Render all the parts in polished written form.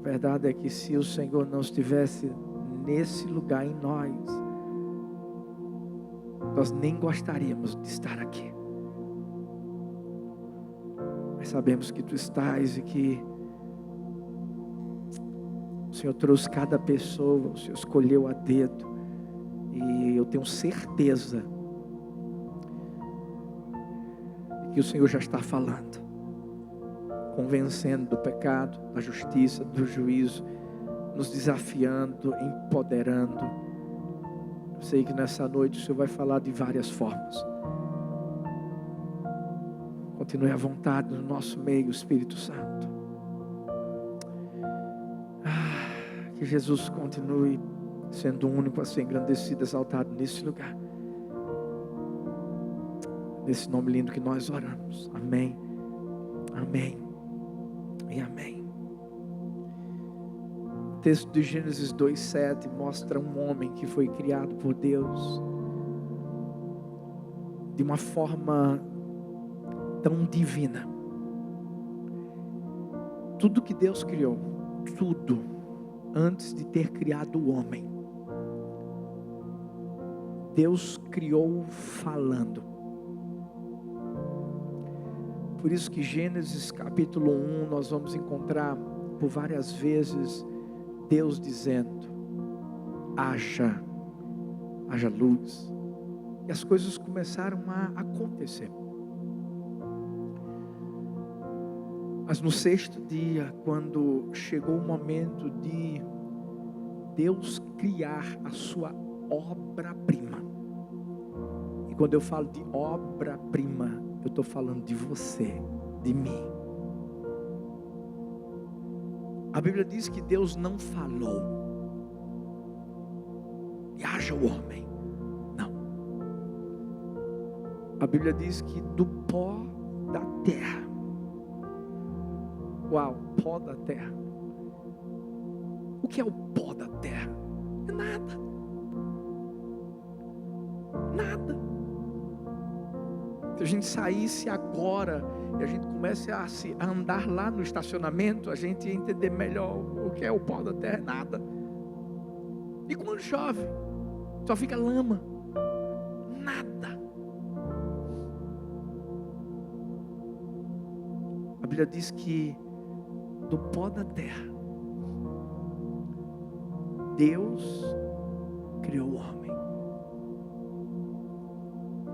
A verdade é que se o Senhor não estivesse nesse lugar em nós, nós nem gostaríamos de estar aqui. Mas sabemos que Tu estás e que o Senhor trouxe cada pessoa, o Senhor escolheu a dedo. E eu tenho certeza que o Senhor já está falando, convencendo do pecado, da justiça, do juízo, nos desafiando, empoderando. Eu sei que nessa noite o Senhor vai falar de várias formas. Continue à vontade no nosso meio, Espírito Santo. Que Jesus continue sendo o único a ser engrandecido, exaltado nesse lugar. Nesse nome lindo que nós oramos. Amém. Amém. E amém. O texto de Gênesis 2:7 mostra um homem que foi criado por Deus de uma forma tão divina. Tudo que Deus criou, tudo, antes de ter criado o homem, Deus criou falando. Por isso que Gênesis capítulo 1, nós vamos encontrar por várias vezes Deus dizendo: haja luz. E as coisas começaram a acontecer. Mas no sexto dia, quando chegou o momento de Deus criar a sua obra-prima. E quando eu falo de obra-prima, eu estou falando de você, de mim. A Bíblia diz que Deus não falou e haja o homem. Não. A Bíblia diz que do pó da terra. Uau, pó da terra. O que é o pó da terra? É nada. Nada. Se a gente saísse agora e a gente comece a andar lá no estacionamento, a gente ia entender melhor o que é o pó da terra. É nada. E quando chove, só fica lama. Nada. A Bíblia diz que do pó da terra Deus criou o homem.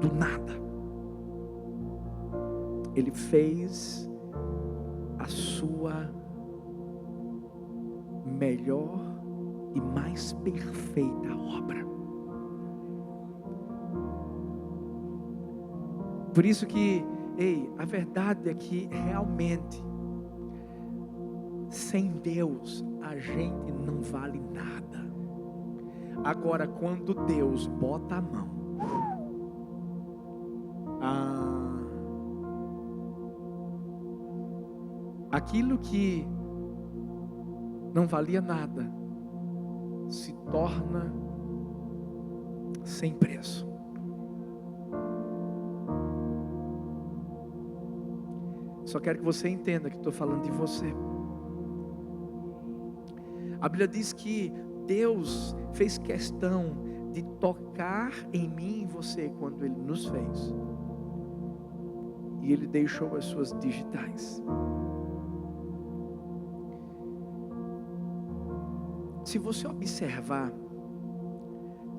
Do nada. Ele fez a sua melhor e mais perfeita obra. Por isso que, a verdade é que realmente, sem Deus, a gente não vale nada. Agora, quando Deus bota a mão, aquilo que não valia nada se torna sem preço. Só quero que você entenda que estou falando de você. A Bíblia diz que Deus fez questão de tocar em mim e em você quando Ele nos fez. E Ele deixou as suas digitais. Se você observar,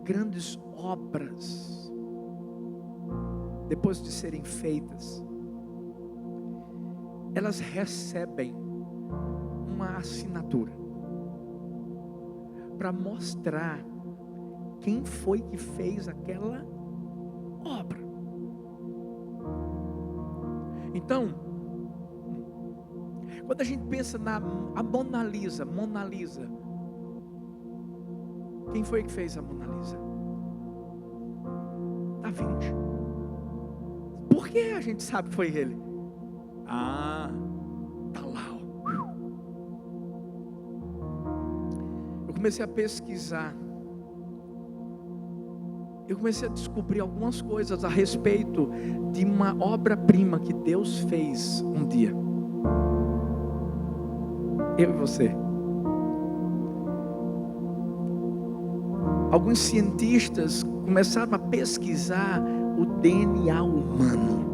grandes obras, depois de serem feitas, elas recebem uma assinatura para mostrar quem foi que fez aquela obra. Então, quando a gente pensa na Mona Lisa, quem foi que fez a Mona Lisa? Da Vinci. Por que a gente sabe que foi ele? Tá lá. Eu comecei a pesquisar. Eu comecei a descobrir algumas coisas a respeito de uma obra-prima que Deus fez um dia. Eu e você. alguns cientistas começaram a pesquisar o DNA humano.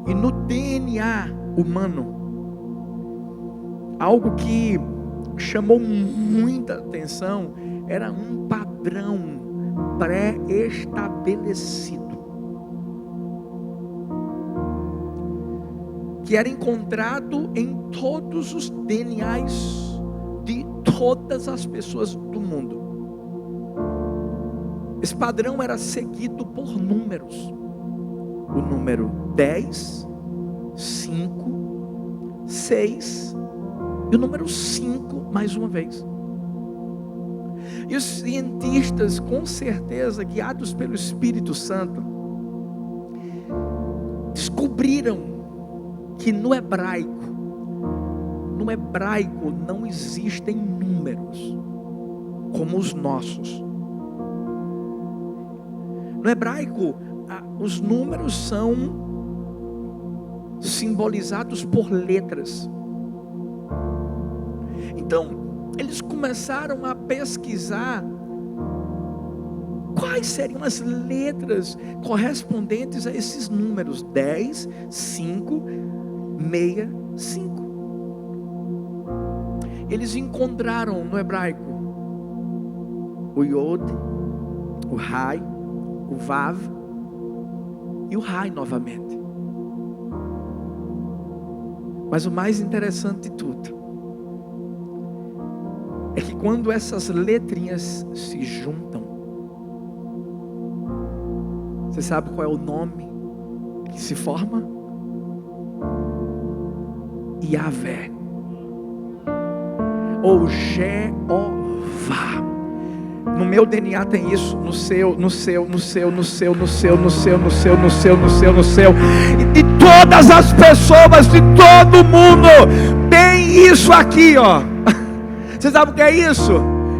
E no DNA humano, algo que chamou muita atenção era um padrão pré-estabelecido, que era encontrado em todos os DNAs de todas as pessoas do mundo. Esse padrão era seguido por números. O número 10, 5, 6 e o número 5 mais uma vez. E os cientistas, com certeza, guiados pelo Espírito Santo, descobriram que no hebraico não existem números como os nossos. No hebraico, os números são simbolizados por letras. Então, eles começaram a pesquisar quais seriam as letras correspondentes a esses números: 10, 5, 6, 5. Eles encontraram no hebraico o Yod, o Rai, o Vav e o Rai novamente. Mas o mais interessante de tudo é que quando essas letrinhas se juntam, você sabe qual é o nome que se forma? Yahvé, ou Jeová. No meu DNA tem isso, no seu. E de todas as pessoas, de todo mundo, tem isso aqui, ó. Você sabe o que é isso?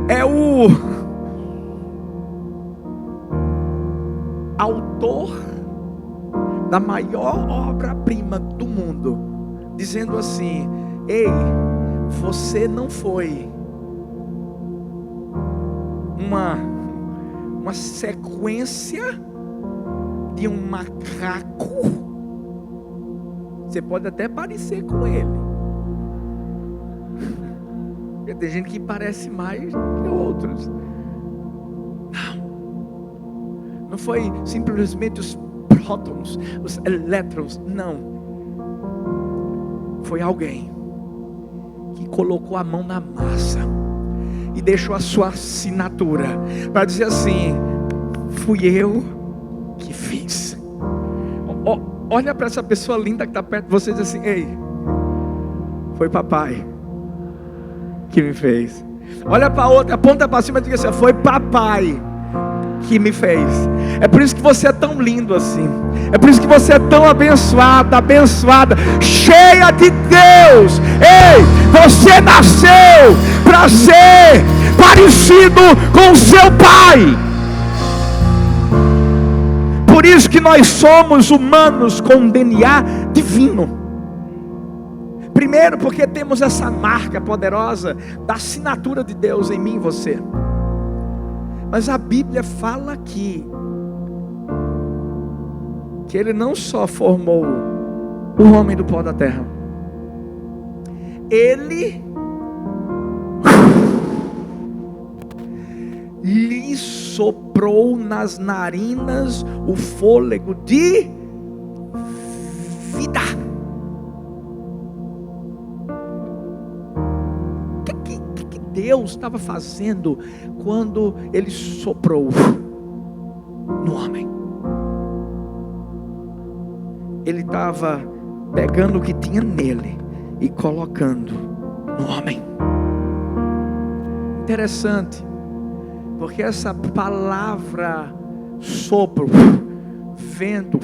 É o autor da maior obra-prima do mundo, dizendo assim: ei, você não foi uma sequência de um macaco. Você pode até parecer com ele, porque tem gente que parece mais que outros. Não foi simplesmente os prótons, os elétrons, não. Foi alguém que colocou a mão na massa e deixou a sua assinatura para dizer assim: fui eu que fiz. Olha para essa pessoa linda que está perto de você e diz assim: ei, foi papai que me fez. Olha para outra, aponta para cima e diz assim: foi papai que me fez. É por isso que você é tão lindo assim. É por isso que você é tão abençoado, abençoada, cheia de Deus. Ei, você nasceu para ser parecido com seu pai. Por isso que nós somos humanos com DNA divino. Primeiro, porque temos essa marca poderosa da assinatura de Deus em mim e você. Mas a Bíblia fala aqui que Ele não só formou o homem do pó da terra, Ele lhe soprou nas narinas o fôlego de vida. O que Deus estava fazendo quando Ele soprou no homem? Ele estava pegando o que tinha nele e colocando no homem. Interessante, porque essa palavra sopro, vento,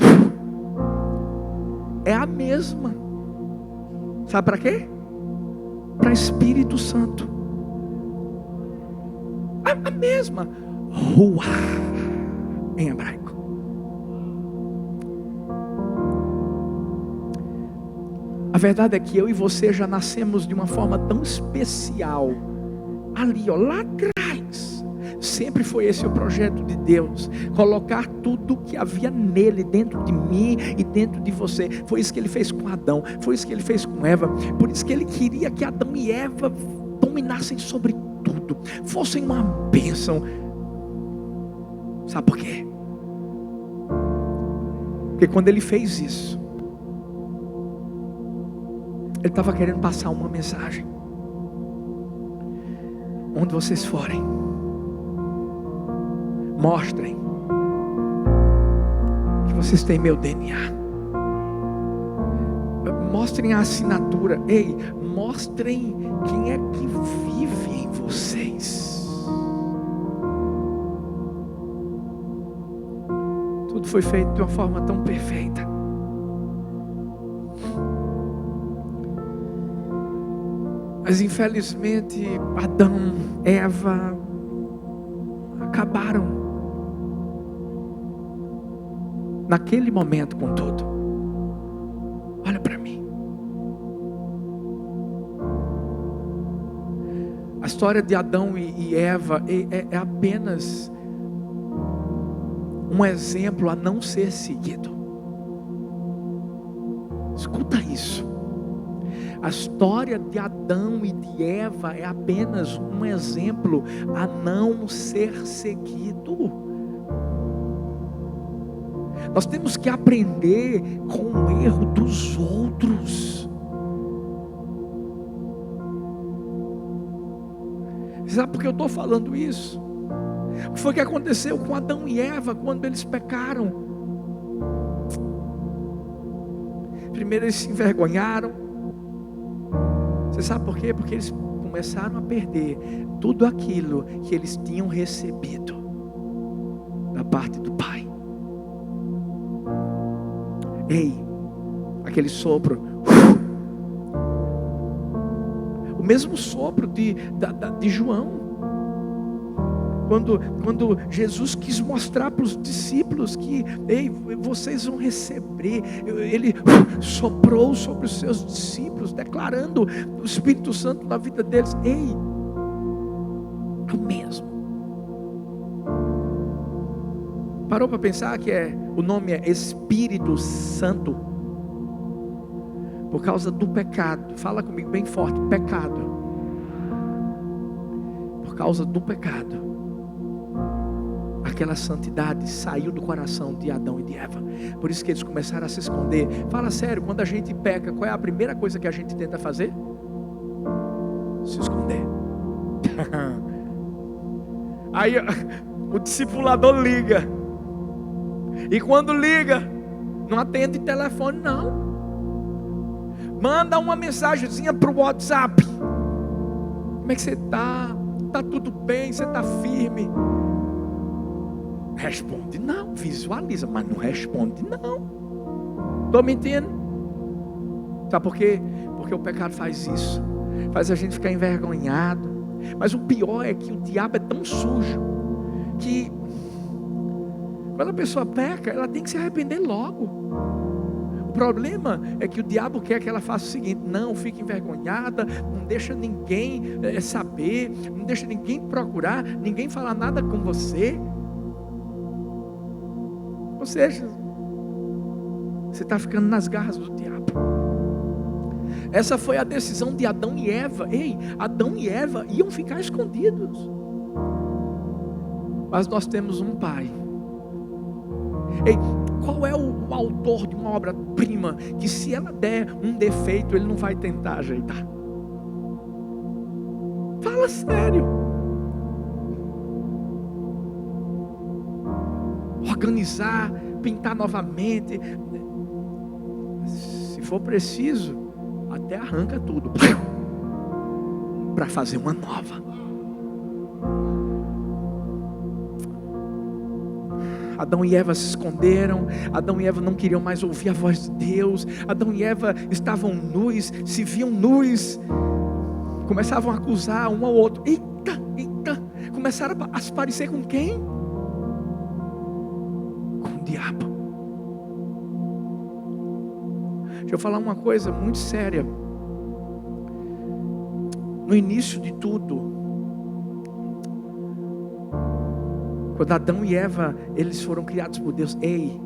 é a mesma. Sabe para quê? Para Espírito Santo. A mesma. Ruah, em hebraico. A verdade é que eu e você já nascemos de uma forma tão especial ali, ó, lá atrás, sempre foi esse o projeto de Deus, colocar tudo que havia nele, dentro de mim e dentro de você. Foi isso que ele fez com Adão, foi isso que ele fez com Eva. Por isso que ele queria que Adão e Eva dominassem sobre tudo, fossem uma bênção. Sabe por quê? Porque quando ele fez isso, ele estava querendo passar uma mensagem: onde vocês forem, mostrem que vocês têm meu DNA. Mostrem a assinatura. Ei, mostrem quem é que vive em vocês. Tudo foi feito de uma forma tão perfeita. Mas infelizmente Adão, Eva acabaram naquele momento com tudo. Olha para mim. A história de Adão e Eva é apenas um exemplo a não ser seguido. Escuta isso. A história de Adão e de Eva é apenas um exemplo a não ser seguido. Nós temos que aprender com o erro dos outros. Sabe por que eu estou falando isso? O que foi que aconteceu com Adão e Eva quando eles pecaram? Primeiro eles se envergonharam. Você sabe por quê? Porque eles começaram a perder tudo aquilo que eles tinham recebido da parte do Pai. Ei, aquele sopro, o mesmo sopro de João, quando Jesus quis mostrar para os discípulos que, ei, vocês vão receber, ele soprou sobre os seus discípulos, declarando o Espírito Santo na vida deles. Ei, é o mesmo. Parou para pensar que o nome é Espírito Santo por causa do pecado? Fala comigo bem forte: pecado. Por causa do pecado, aquela santidade saiu do coração de Adão e de Eva. Por isso que eles começaram a se esconder. Fala sério, quando a gente peca, qual é a primeira coisa que a gente tenta fazer? Se esconder. Aí o discipulador liga. E quando liga, não atende telefone não. Manda uma mensagenzinha para o WhatsApp. Como é que você está? Está tudo bem? Você está firme? Responde não, visualiza, mas não responde não. Estou mentindo? Sabe por quê? Porque o pecado faz isso, faz a gente ficar envergonhado. Mas o pior é que o diabo é tão sujo que quando a pessoa peca, ela tem que se arrepender logo. O problema é que o diabo quer que ela faça o seguinte: não fique envergonhada, não deixa ninguém saber, não deixa ninguém procurar, ninguém falar nada com você. Ou seja, você está ficando nas garras do diabo. Essa foi a decisão de Adão e Eva. Ei, Adão e Eva iam ficar escondidos. Mas nós temos um Pai. Ei, qual é o autor de uma obra-prima que, se ela der um defeito, ele não vai tentar ajeitar? Fala sério. Organizar, pintar novamente. Se for preciso, até arranca tudo para fazer uma nova. Adão e Eva se esconderam. Adão e Eva não queriam mais ouvir a voz de Deus. Adão e Eva estavam nus, se viam nus, começavam a acusar um ao outro. Eita, eita. Começaram a se parecer com quem? Com o diabo. Deixa eu falar uma coisa muito séria. No início de tudo, Quando Adão e Eva, eles foram criados por Deus, ei,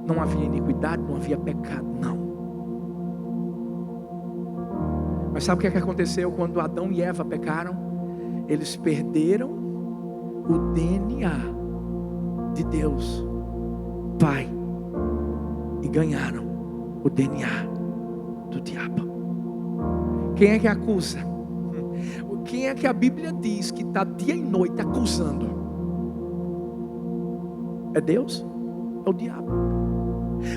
não havia iniquidade, não havia pecado, não. Mas sabe o que aconteceu quando Adão e Eva pecaram? Eles perderam o DNA de Deus, Pai, e ganharam o DNA do diabo. Quem é que acusa? Quem é que a Bíblia diz que está dia e noite acusando? É Deus? É o diabo.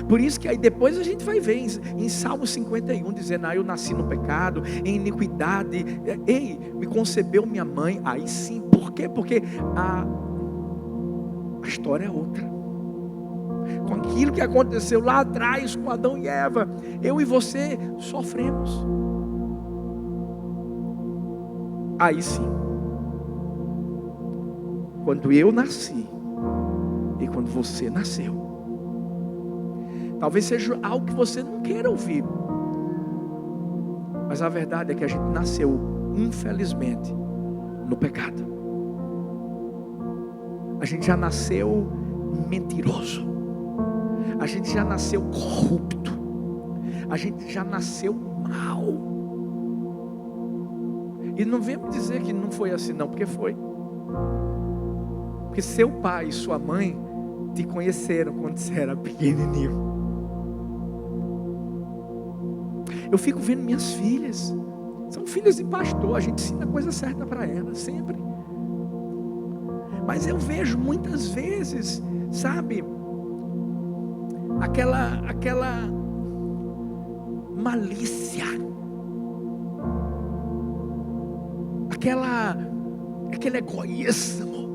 Por isso que aí depois a gente vai ver em Salmo 51 dizendo: eu nasci no pecado, em iniquidade, ei, me concebeu minha mãe. Aí sim, por quê? Porque a história é outra. Com aquilo que aconteceu lá atrás com Adão e Eva, eu e você sofremos. Aí sim, quando eu nasci e quando você nasceu, talvez seja algo que você não queira ouvir, mas a verdade é que a gente nasceu, infelizmente, no pecado. A gente já nasceu mentiroso, a gente já nasceu corrupto, a gente já nasceu mal. E não vem me dizer que não foi assim não, porque foi. Porque seu pai e sua mãe te conheceram quando você era pequenininho. Eu fico vendo minhas filhas, são filhas de pastor, a gente ensina a coisa certa para elas, sempre. Mas eu vejo muitas vezes, sabe, aquela malícia, aquele egoísmo,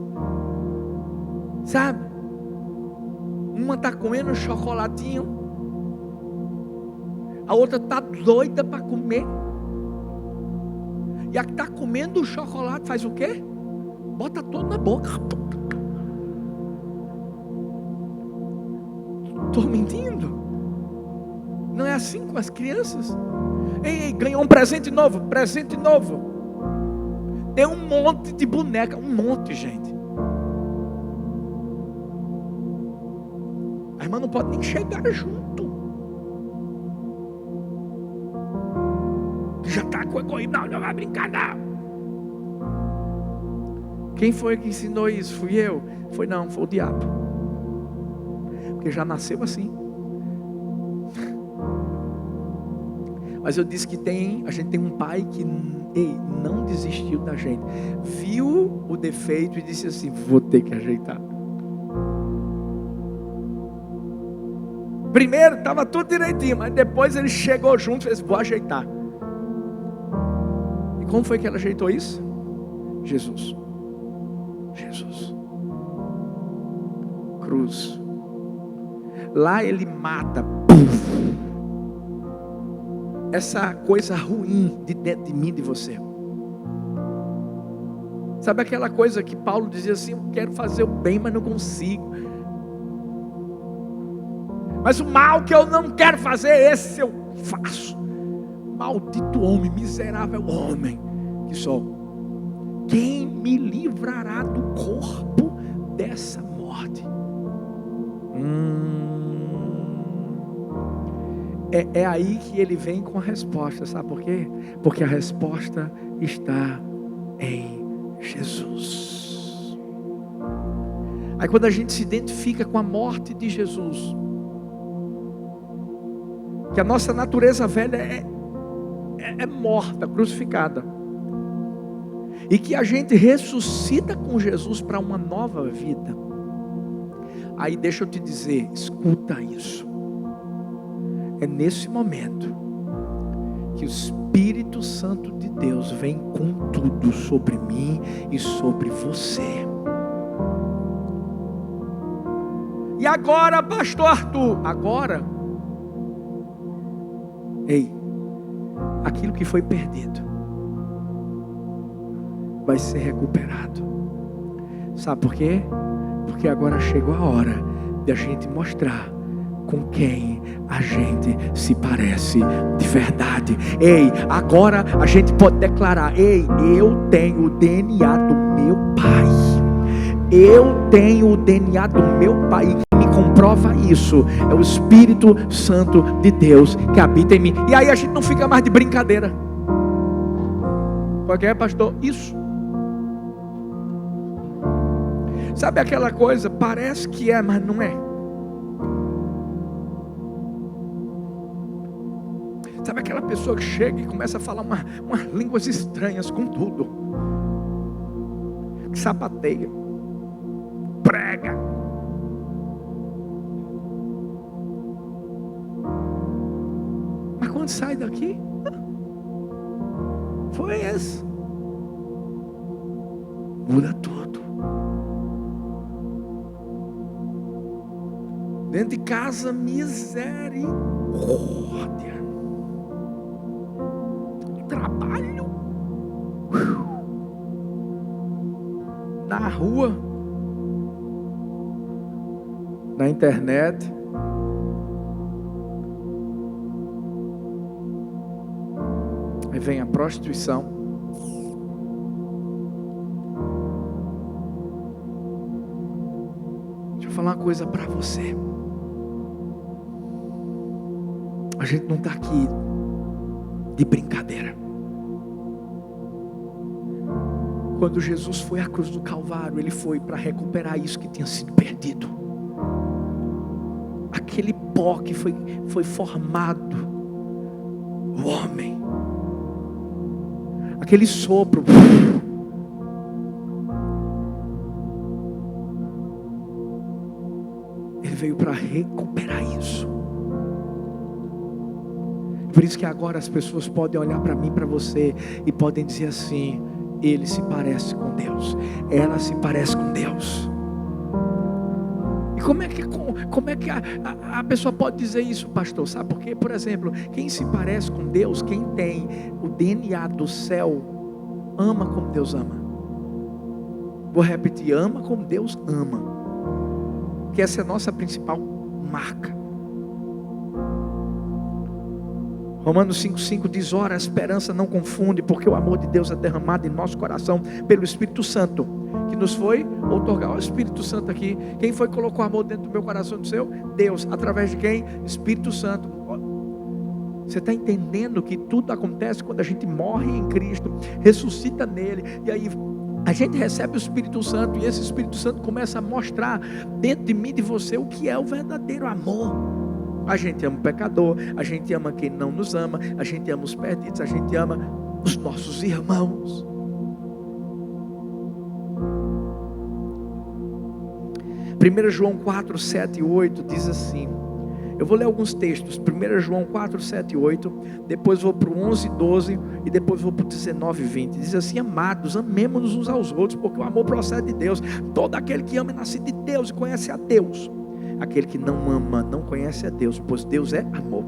sabe? Uma está comendo um chocolatinho, a outra está doida para comer, e a que está comendo o chocolate faz o quê? Bota todo na boca. Estou mentindo? Não é assim com as crianças? Ei, ganhou um presente novo, presente novo. Tem um monte de boneca, um monte, gente. A irmã não pode nem chegar junto. Já está com egoísmo, não vai brincar não. Quem foi que ensinou isso? Fui eu? Foi o diabo. Porque já nasceu assim. Mas eu disse que a gente tem um pai que não desistiu da gente. Viu o defeito e disse assim: vou ter que ajeitar. Primeiro estava tudo direitinho, mas depois ele chegou junto e fez: vou ajeitar. E como foi que ela ajeitou isso? Jesus. Cruz. Lá ele mata essa coisa ruim de dentro de mim, de você. Sabe aquela coisa que Paulo dizia assim: eu quero fazer o bem, mas não consigo. Mas o mal que eu não quero fazer, esse eu faço. Maldito homem, miserável homem que sou. Quem me livrará do corpo dessa morte? É aí que ele vem com a resposta, sabe por quê? Porque a resposta está em Jesus. Aí quando a gente se identifica com a morte de Jesus, que a nossa natureza velha é morta, crucificada, e que a gente ressuscita com Jesus para uma nova vida, aí deixa eu te dizer, escuta isso. É nesse momento que o Espírito Santo de Deus vem com tudo sobre mim e sobre você. E agora, pastor Arthur, agora, aquilo que foi perdido vai ser recuperado. Sabe por quê? Porque agora chegou a hora de a gente mostrar com quem a gente se parece de verdade. Agora a gente pode declarar: eu tenho o DNA do meu pai. Eu tenho o DNA do meu Pai, e quem me comprova isso é o Espírito Santo de Deus que habita em mim. E aí a gente não fica mais de brincadeira. Qual que é, pastor? Isso. Sabe aquela coisa, parece que é, mas não é. Sabe aquela pessoa que chega e começa a falar umas línguas estranhas com tudo, que sapateia, prega, mas quando sai daqui, foi esse, muda tudo. Dentro de casa, misericórdia. Trabalho. Na rua. Na internet. Aí vem a prostituição. Deixa eu falar uma coisa para você. A gente não está aqui de brincadeira. Quando Jesus foi à cruz do Calvário, Ele foi para recuperar isso que tinha sido perdido. Aquele pó que foi formado, o homem, aquele sopro, Ele veio para recuperar isso. Por isso que agora as pessoas podem olhar para mim, para você, e podem dizer assim: ele se parece com Deus, ela se parece com Deus. E como é que a pessoa pode dizer isso, pastor? Sabe por quê? Por exemplo, quem se parece com Deus, quem tem o DNA do céu, ama como Deus ama. Vou repetir: ama como Deus ama. Que essa é a nossa principal marca. Romanos 5,5 diz: ora, a esperança não confunde, porque o amor de Deus é derramado em nosso coração pelo Espírito Santo, que nos foi outorgado. Olha o Espírito Santo aqui. Quem foi que colocou amor dentro do meu coração e do seu? Deus. Através de quem? Espírito Santo. Você está entendendo que tudo acontece quando a gente morre em Cristo, ressuscita nele, e aí a gente recebe o Espírito Santo, e esse Espírito Santo começa a mostrar dentro de mim e de você o que é o verdadeiro amor. A gente ama o pecador, a gente ama quem não nos ama, a gente ama os perdidos, a gente ama os nossos irmãos. Primeira João 4, 7 e 8 diz assim. Eu vou ler alguns textos. 1 João 4, 7 e 8. Depois vou para o 11, 12. E depois vou para o 19, 20. Diz assim: amados, amemos-nos uns aos outros, porque o amor procede de Deus. Todo aquele que ama é nascido de Deus e conhece a Deus. Aquele que não ama não conhece a Deus, pois Deus é amor.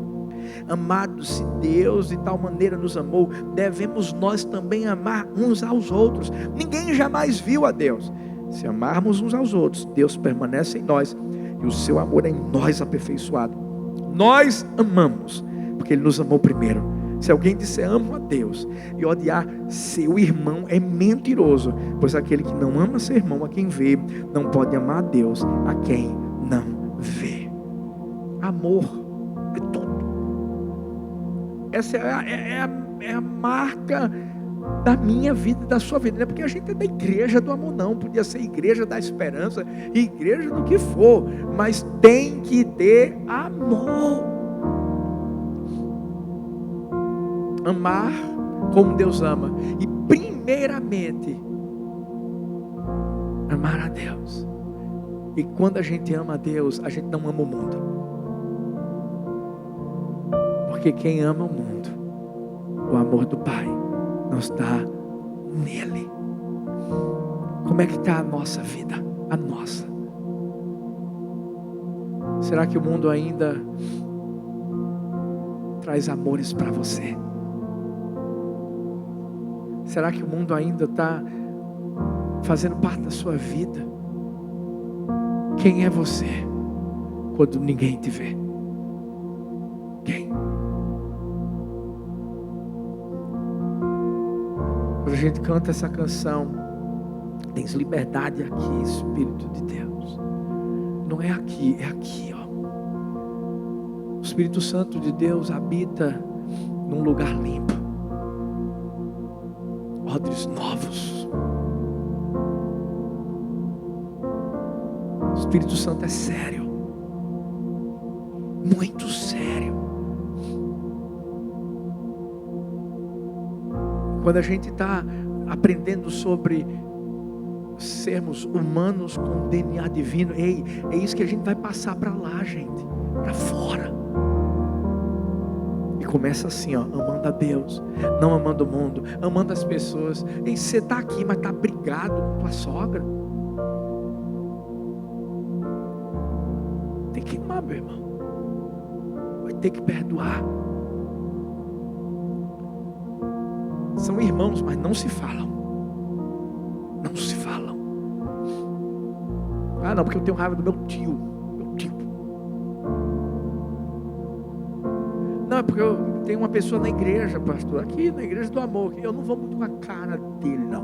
Amados, se Deus de tal maneira nos amou, devemos nós também amar uns aos outros. Ninguém jamais viu a Deus. Se amarmos uns aos outros, Deus permanece em nós, e o seu amor é em nós aperfeiçoado. Nós amamos, porque Ele nos amou primeiro. Se alguém disser amo a Deus e odiar seu irmão, é mentiroso, pois aquele que não ama seu irmão a quem vê, não pode amar a Deus a quem não vê. Amor é tudo. Essa é a marca da minha vida e da sua vida. Não é porque a gente é da igreja do amor, não. Podia ser igreja da esperança, igreja do que for, mas tem que ter amor. Amar como Deus ama. E primeiramente amar a Deus. E quando a gente ama a Deus, a gente não ama o mundo. Porque quem ama o mundo, o amor do Pai não está nele. Como é que está a nossa vida? A nossa. Será que o mundo ainda traz amores para você? Será que o mundo ainda está fazendo parte da sua vida? Quem é você quando ninguém te vê? Quem? Quando a gente canta essa canção, tens liberdade aqui, Espírito de Deus. Não é aqui, é aqui, ó. O Espírito Santo de Deus habita num lugar limpo. Odres novos. O Espírito Santo é sério. Muito sério. Quando a gente está aprendendo sobre sermos humanos com DNA divino, ei, é isso que a gente vai passar para lá, gente, para fora. E começa assim, ó, amando a Deus, não amando o mundo, amando as pessoas. Ei, você está aqui, mas está brigado com tua sogra. Tem que amar, meu irmão. Vai ter que perdoar. São irmãos, mas não se falam. Não se falam. Ah, não, porque eu tenho raiva do meu tio. Meu tio. Não, é porque eu tenho uma pessoa na igreja, pastor. Aqui na igreja do amor. Eu não vou muito com a cara dele, não.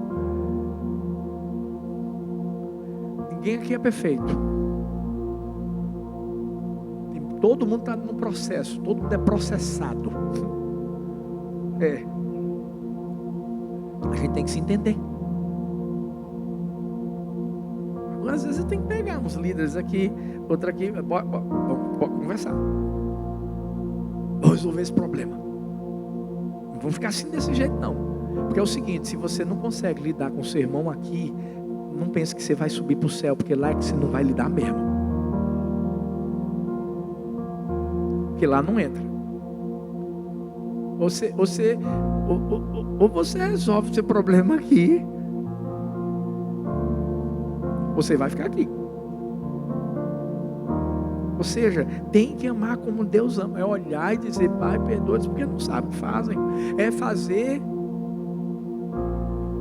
Ninguém aqui é perfeito. Todo mundo está no processo. Todo mundo é processado. É. A gente tem que se entender. Às vezes tem que pegar uns líderes aqui, outro aqui, vamos conversar. Vamos resolver esse problema. Não vamos ficar assim desse jeito não. Porque é o seguinte, se você não consegue lidar com o seu irmão aqui, não pense que você vai subir para o céu, porque lá é que você não vai lidar mesmo. Porque lá não entra. Ou você resolve o seu problema aqui, ou você vai ficar aqui. Ou seja, tem que amar como Deus ama. É olhar e dizer, Pai, perdoa-os, porque não sabem o que fazem. É fazer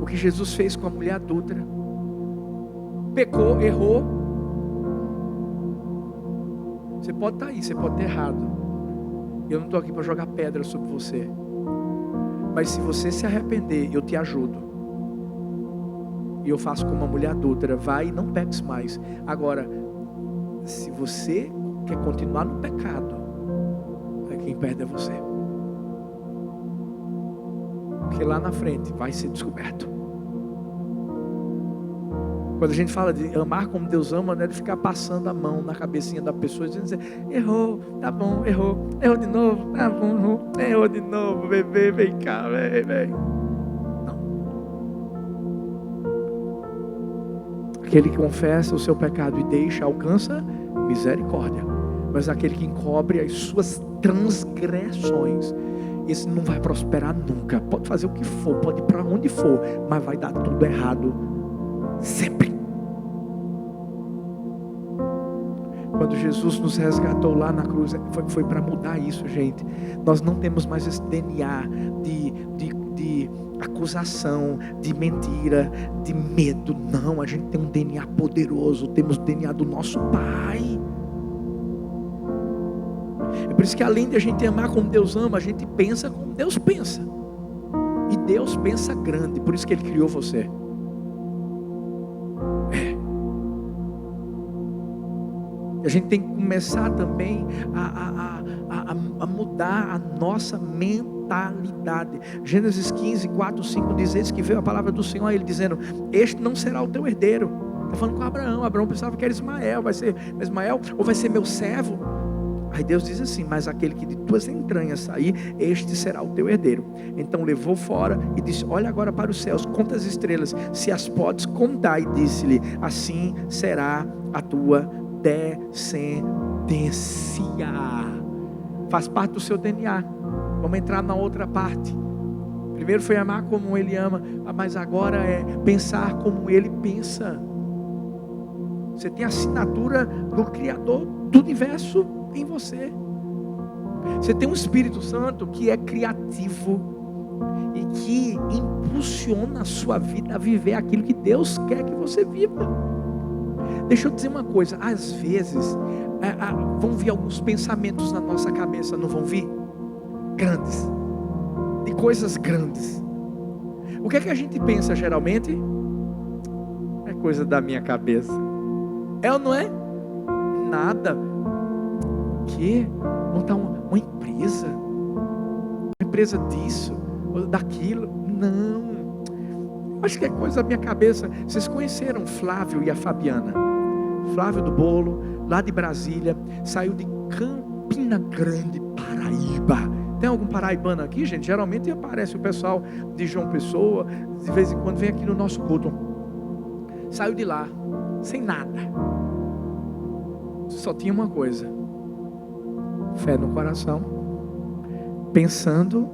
o que Jesus fez com a mulher adúltera. Pecou, errou. Você pode estar aí, você pode ter errado. Eu não estou aqui para jogar pedra sobre você. Mas se você se arrepender, eu te ajudo. E eu faço como uma mulher adúltera. Vai e não peques mais. Agora, se você quer continuar no pecado, aí quem perde é você. Porque lá na frente vai ser descoberto. Quando a gente fala de amar como Deus ama, não é de ficar passando a mão na cabecinha da pessoa e dizer, errou, tá bom, errou de novo, tá bom, errou de novo, bebê, vem cá, vem. Não. Aquele que confessa o seu pecado e deixa, alcança misericórdia. Mas aquele que encobre as suas transgressões, esse não vai prosperar nunca. Pode fazer o que for, pode ir para onde for, mas vai dar tudo errado sempre. Quando Jesus nos resgatou lá na cruz, foi para mudar isso, gente. Nós não temos mais esse DNA de acusação, de mentira, de medo. Não, a gente tem um DNA poderoso. Temos o DNA do nosso Pai. É por isso que além de a gente amar como Deus ama, a gente pensa como Deus pensa. E Deus pensa grande, por isso que Ele criou você. A gente tem que começar também a mudar a nossa mentalidade. Gênesis 15, 4, 5 diz: eis que veio a palavra do Senhor a ele dizendo, este não será o teu herdeiro. Está falando com Abraão. Abraão pensava que era Ismael. Vai ser Ismael ou vai ser meu servo? Aí Deus diz assim, mas aquele que de tuas entranhas sair, este será o teu herdeiro. Então levou fora e disse, olha agora para os céus, conta as estrelas, se as podes contar. E disse-lhe, assim será a tua descendência. Faz parte do seu DNA. Vamos entrar na outra parte. Primeiro foi amar como Ele ama, mas agora é pensar como Ele pensa. Você tem a assinatura do Criador do universo em você. Você tem um Espírito Santo que é criativo e que impulsiona a sua vida a viver aquilo que Deus quer que você viva. Deixa eu dizer uma coisa, às vezes vão vir alguns pensamentos na nossa cabeça, não vão vir? Grandes, de coisas grandes. O que é que a gente pensa geralmente? coisa da minha cabeça. É ou não é? Nada. Que? Montar uma empresa? Uma empresa disso, ou daquilo? Não. Acho que é coisa da minha cabeça. Vocês conheceram Flávio e a Fabiana? Flávio do Bolo, lá de Brasília, saiu de Campina Grande, Paraíba. Tem algum paraibano aqui, gente? Geralmente aparece o pessoal de João Pessoa, de vez em quando vem aqui no nosso culto. Saiu de lá, sem nada. Só tinha uma coisa: fé no coração, pensando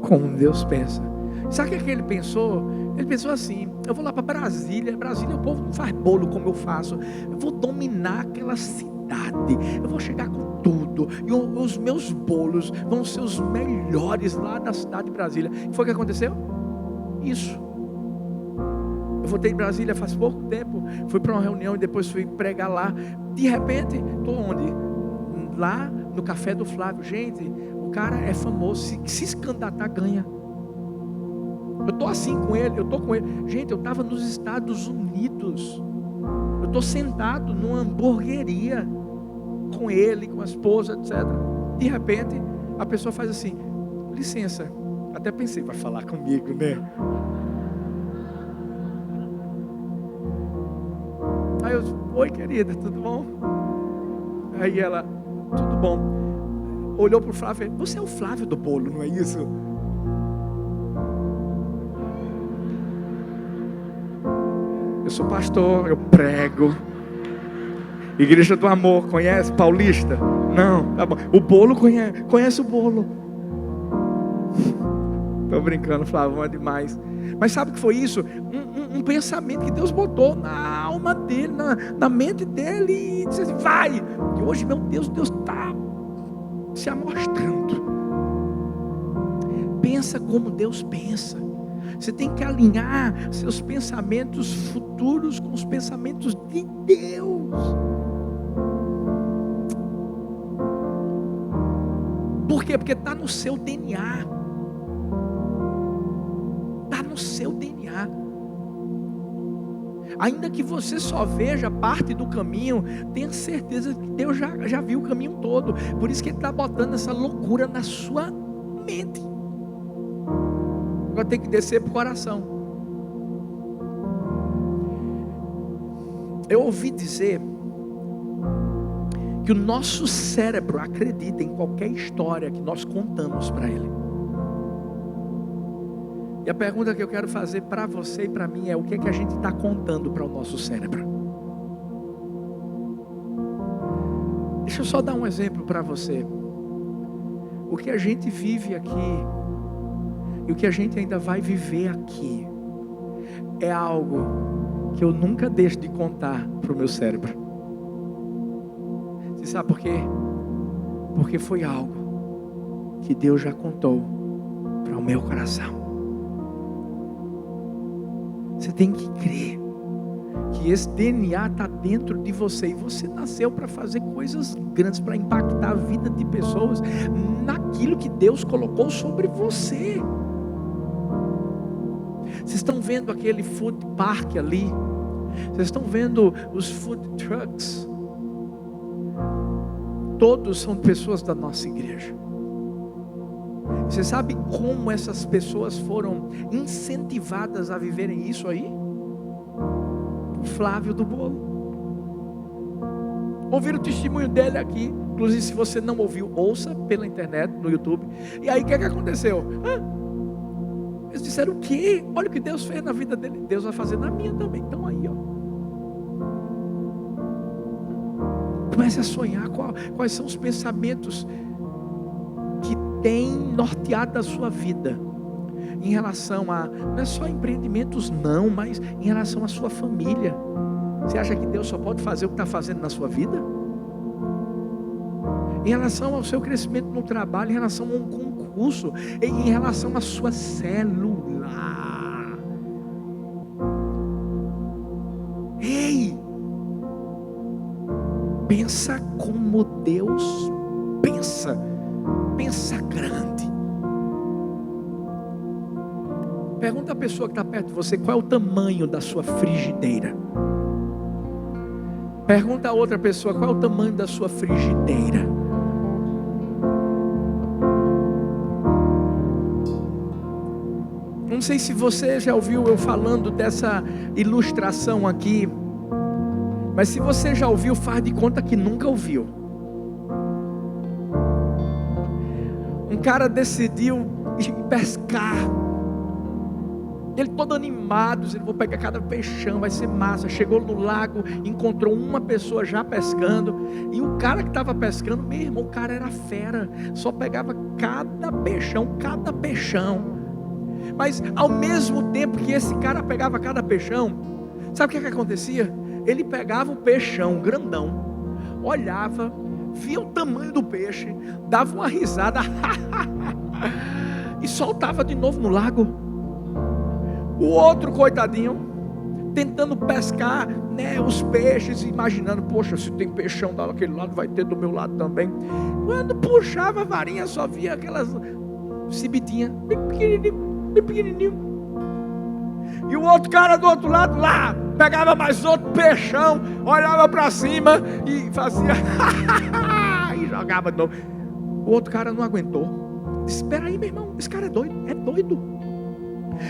como Deus pensa. Sabe o que ele pensou? Ele pensou assim: eu vou lá para Brasília. Brasília o povo não faz bolo como eu faço. Eu vou dominar aquela cidade. Eu vou chegar com tudo. E os meus bolos vão ser os melhores lá da cidade de Brasília. E foi o que aconteceu? Isso. Eu voltei de Brasília faz pouco tempo. Fui para uma reunião e depois fui pregar lá. De repente, estou onde? Lá no café do Flávio. Gente, o cara é famoso. Se candidatar, ganha. Eu estou assim com ele, eu estou com ele. Gente, eu estava nos Estados Unidos. Eu estou sentado numa hamburgueria com ele, com a esposa, etc. De repente, a pessoa faz assim: licença. Até pensei, vai falar comigo, né? Aí eu disse: oi, querida, tudo bom? Aí ela: tudo bom. Olhou para o Flávio: você é o Flávio do Bolo, não é isso? Eu sou pastor, eu prego. Igreja do Amor, conhece? Paulista? Não, tá bom. O bolo conhece o bolo. Estou brincando, Flávio, é demais. Mas sabe o que foi isso? Um pensamento que Deus botou na alma dele, na mente dele, e disse assim: vai. E hoje, meu Deus, Deus está se amostrando. Pensa como Deus pensa. Você tem que alinhar seus pensamentos futuros com os pensamentos de Deus. Por quê? Porque está no seu DNA. Está no seu DNA. Ainda que você só veja parte do caminho, tenha certeza que Deus já viu o caminho todo. Por isso que Ele está botando essa loucura na sua mente. Agora tem que descer para o coração. Eu ouvi dizer que o nosso cérebro acredita em qualquer história que nós contamos para ele. E a pergunta que eu quero fazer para você e para mim é: o que é que a gente está contando para o nosso cérebro? Deixa eu só dar um exemplo para você. O que a gente vive aqui e o que a gente ainda vai viver aqui é algo que eu nunca deixo de contar para o meu cérebro. Você sabe por quê? Porque foi algo que Deus já contou para o meu coração. Você tem que crer que esse DNA está dentro de você, e você nasceu para fazer coisas grandes, para impactar a vida de pessoas naquilo que Deus colocou sobre você. Vocês estão vendo aquele food park ali? Vocês estão vendo os food trucks? Todos são pessoas da nossa igreja. Você sabe como essas pessoas foram incentivadas a viverem isso aí? O Flávio do Bolo. Ouviram o testemunho dele aqui. Inclusive, se você não ouviu, ouça pela internet, no YouTube. E aí o que aconteceu? Eles disseram: o quê? Olha o que Deus fez na vida dele. Deus vai fazer na minha também. Então aí, ó. Comece a sonhar quais são os pensamentos que têm norteado a sua vida em relação a, não é só empreendimentos não, mas em relação à sua família. Você acha que Deus só pode fazer o que está fazendo na sua vida? Em relação ao seu crescimento no trabalho, em relação a um concurso, em relação à sua célula. Ei! Pensa como Deus pensa. Pensa grande. Pergunta a pessoa que está perto de você qual é o tamanho da sua frigideira. Pergunta a outra pessoa qual é o tamanho da sua frigideira. Não sei se você já ouviu eu falando dessa ilustração aqui, mas se você já ouviu, faz de conta que nunca ouviu. Um cara decidiu ir pescar. Ele todo animado, ele vou pegar cada peixão, vai ser massa. Chegou no lago, encontrou uma pessoa já pescando. E o cara que estava pescando, meu irmão, o cara era fera. Só pegava cada peixão. Mas ao mesmo tempo que esse cara pegava cada peixão, sabe o que acontecia? Ele pegava o peixão grandão, olhava, via o tamanho do peixe, dava uma risada e soltava de novo no lago. O outro coitadinho tentando pescar, né, os peixes, imaginando, poxa, se tem peixão daquele lado, vai ter do meu lado também. Quando puxava a varinha, só via aquelas cibitinhas bem pequenininho. E o outro cara do outro lado lá pegava mais outro peixão, olhava para cima e fazia e jogava de novo. O outro cara não aguentou. Disse: espera aí, meu irmão, esse cara é doido.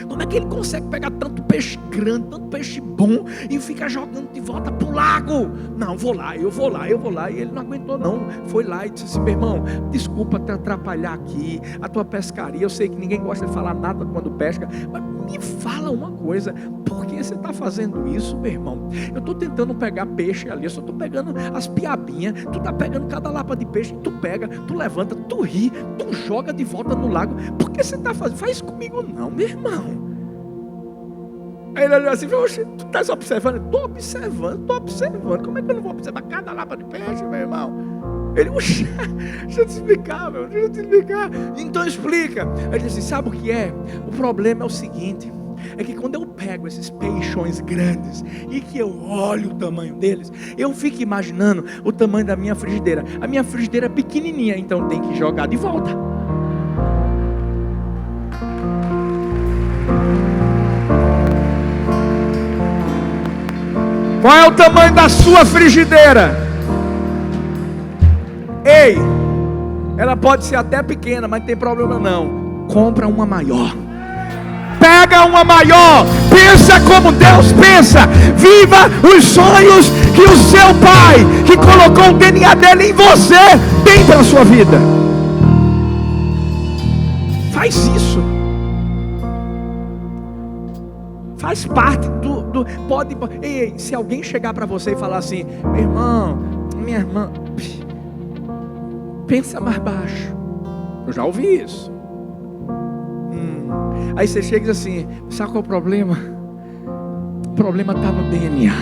Como é que ele consegue pegar tanto peixe grande, tanto peixe bom e ficar jogando de volta pro lago? Não, eu vou lá. E ele não aguentou não, foi lá e disse assim: meu irmão, desculpa te atrapalhar aqui, a tua pescaria, eu sei que ninguém gosta de falar nada quando pesca, mas me fala uma coisa, por que você está fazendo isso, meu irmão? Eu estou tentando pegar peixe ali, eu só estou pegando as piabinhas, tu está pegando cada lapa de peixe, tu pega, tu levanta, tu ri, tu joga de volta no lago, por que você está fazendo? Faz comigo não, meu irmão. Aí ele olhou assim: oxe, tu estás observando? Estou observando, como é que eu não vou observar cada lapa de peixe, meu irmão? Ele, oxe, deixa eu te explicar. Então explica. Ele disse: sabe o que é? O problema é o seguinte, é que quando eu pego esses peixões grandes e que eu olho o tamanho deles, eu fico imaginando o tamanho da minha frigideira. A minha frigideira é pequenininha, então tem que jogar de volta. Qual é o tamanho da sua frigideira? Ei, ela pode ser até pequena, mas não tem problema não. Compra uma maior. Pega uma maior. Pensa como Deus pensa. Viva os sonhos que o seu Pai, que colocou o DNA dele em você, tem para a sua vida. Faz isso. Faz parte pode. Ei, se alguém chegar para você e falar assim: meu irmão, minha irmã, pensa mais baixo. Eu já ouvi isso. Aí você chega e diz assim: sabe qual é o problema? O problema está no DNA.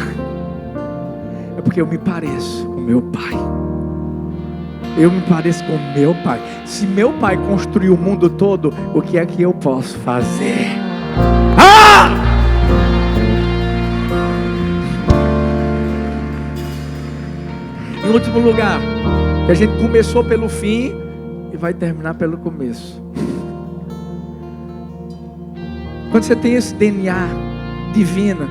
É porque eu me pareço com meu pai. Eu me pareço com meu pai. Se meu pai construiu o mundo todo, o que é que eu posso fazer? Em último lugar, que a gente começou pelo fim e vai terminar pelo começo. Quando você tem esse DNA divino,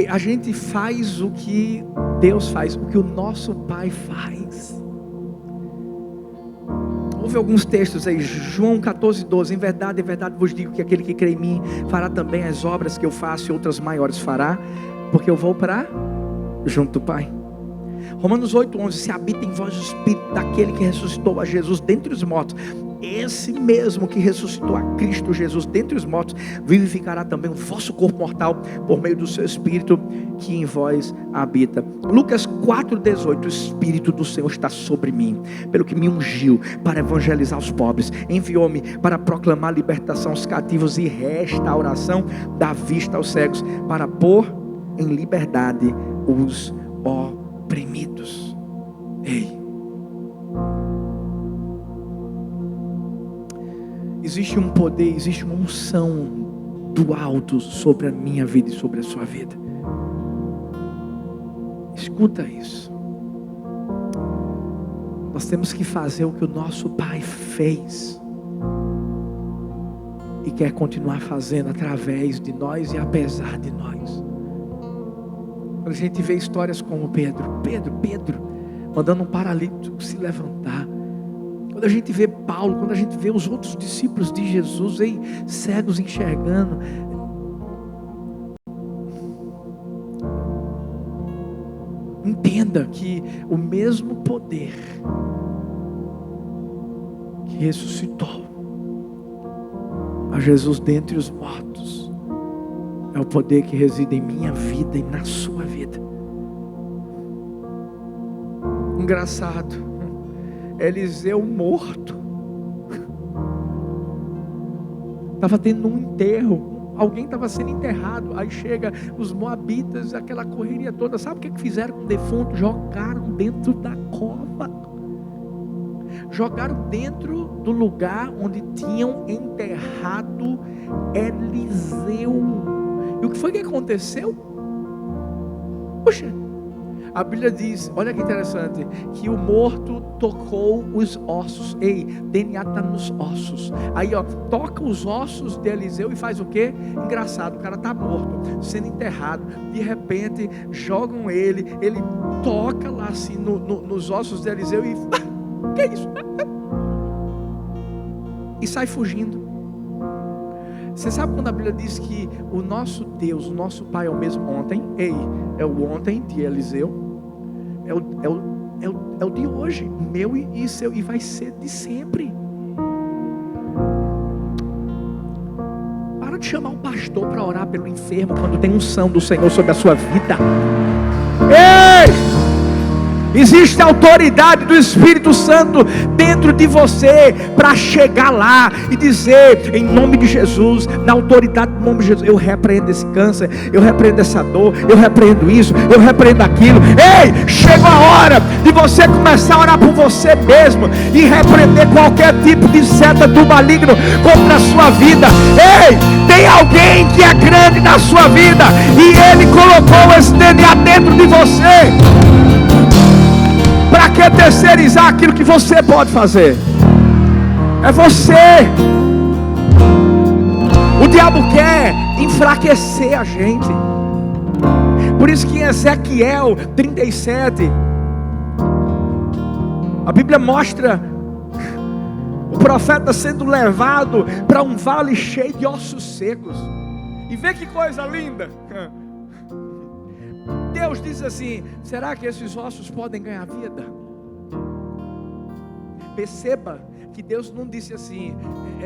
a gente faz o que Deus faz, o que o nosso Pai faz. Houve alguns textos aí, João 14:12, em verdade vos digo que aquele que crê em mim fará também as obras que eu faço e outras maiores fará, porque eu vou para junto do Pai. Romanos 8:11, se habita em vós o Espírito daquele que ressuscitou a Jesus dentre os mortos, esse mesmo que ressuscitou a Cristo Jesus dentre os mortos, vivificará também o vosso corpo mortal, por meio do seu Espírito que em vós habita. Lucas 4:18, o Espírito do Senhor está sobre mim, pelo que me ungiu para evangelizar os pobres, enviou-me para proclamar libertação aos cativos e restauração da vista aos cegos, para pôr em liberdade os oprimidos. Ei, existe um poder, existe uma unção do alto sobre a minha vida e sobre a sua vida. Escuta isso. Nós temos que fazer o que o nosso Pai fez. e quer continuar fazendo através de nós e apesar de nós. Quando a gente vê histórias como Pedro, mandando um paralítico se levantar. Quando a gente vê Paulo, quando a gente vê os outros discípulos de Jesus, cegos enxergando. Entenda que o mesmo poder que ressuscitou a Jesus dentre os mortos é o poder que reside em minha vida e na sua vida. Engraçado, Eliseu morto, estava tendo um enterro, alguém estava sendo enterrado, aí chega os moabitas, aquela correria toda. Sabe o que fizeram com o defunto? Jogaram dentro da cova, jogaram dentro do lugar onde tinham enterrado Eliseu. E o que foi que aconteceu? Poxa, a Bíblia diz, olha que interessante, que o morto tocou os ossos. DNA está nos ossos. Aí toca os ossos de Eliseu e faz o quê? Engraçado, o cara está morto, sendo enterrado. De repente, jogam ele toca lá assim nos ossos de Eliseu e... que é isso? E sai fugindo. Você sabe quando a Bíblia diz que o nosso Deus, o nosso Pai é o mesmo ontem? É o ontem de Eliseu, é o de hoje, meu e seu, e vai ser de sempre. Para de chamar um pastor para orar pelo enfermo quando tem unção do Senhor sobre a sua vida. Ei! Existe a autoridade do Espírito Santo dentro de você para chegar lá e dizer, em nome de Jesus, na autoridade do nome de Jesus, eu repreendo esse câncer, eu repreendo essa dor, eu repreendo isso, eu repreendo aquilo. Ei, chegou a hora de você começar a orar por você mesmo e repreender qualquer tipo de seta do maligno contra a sua vida. Ei, tem alguém que é grande na sua vida e ele colocou esse DNA dentro de você. Para que terceirizar aquilo que você pode fazer? É você. O diabo quer enfraquecer a gente. Por isso que em Ezequiel 37, a Bíblia mostra o profeta sendo levado para um vale cheio de ossos secos. E vê que coisa linda. Deus diz assim: será que esses ossos podem ganhar vida? Perceba que Deus não disse assim: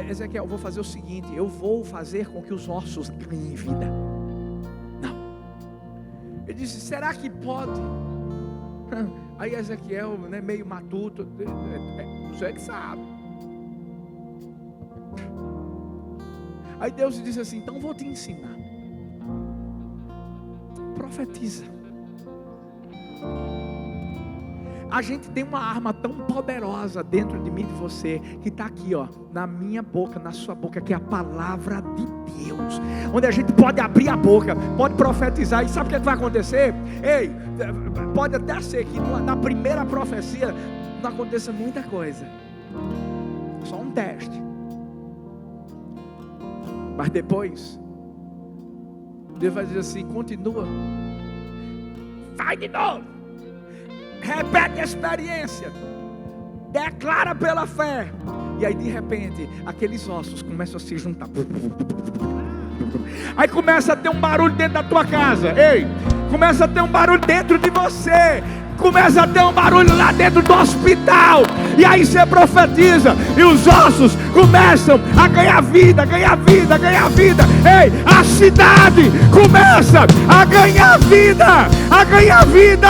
Ezequiel, eu vou fazer o seguinte, eu vou fazer com que os ossos ganhem vida. Não. Ele disse: será que pode? Aí Ezequiel, meio matuto, você que sabe. Aí Deus disse assim: então vou te ensinar. Profetiza. A gente tem uma arma tão poderosa dentro de mim e de você, que está aqui, na minha boca, na sua boca, que é a palavra de Deus, onde a gente pode abrir a boca, pode profetizar. E sabe o que vai acontecer? Ei, pode até ser que na primeira profecia não aconteça muita coisa, só um teste, mas depois Deus vai dizer assim: continua, vai de novo, repete a experiência, declara pela fé. E aí de repente aqueles ossos começam a se juntar. Aí começa a ter um barulho dentro da tua casa. Ei, começa a ter um barulho dentro de você. Começa a ter um barulho lá dentro do hospital. E aí você profetiza, e os ossos começam a ganhar vida, ganhar vida, ganhar vida. Ei, a cidade começa a ganhar vida, a ganhar vida.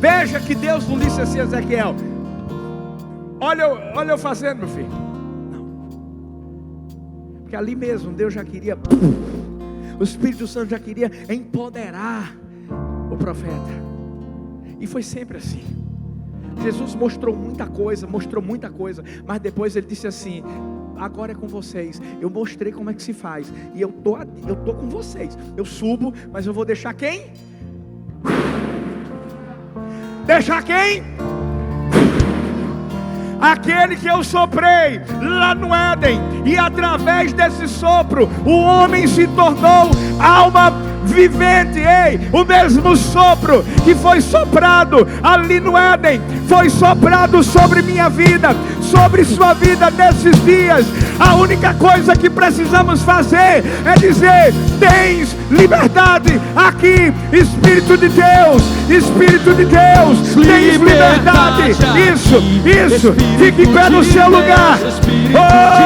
Veja que Deus não disse assim: Ezequiel, olha eu fazendo, meu filho. Não. Porque ali mesmo Deus já queria, o Espírito Santo já queria empoderar o profeta. E foi sempre assim. Jesus mostrou muita coisa, mas depois ele disse assim: agora é com vocês. Eu mostrei como é que se faz, e eu tô com vocês. Eu subo, mas eu vou deixar quem? Deixar quem? aquele que eu soprei lá no Éden, e através desse sopro o homem se tornou alma vivente. Ei, o mesmo sopro que foi soprado ali no Éden, foi soprado sobre minha vida, sobre sua vida nesses dias. A única coisa que precisamos fazer é dizer: tens liberdade aqui, Espírito de Deus, Espírito de Deus, tens liberdade. Isso, fique em pé no seu lugar. Oh!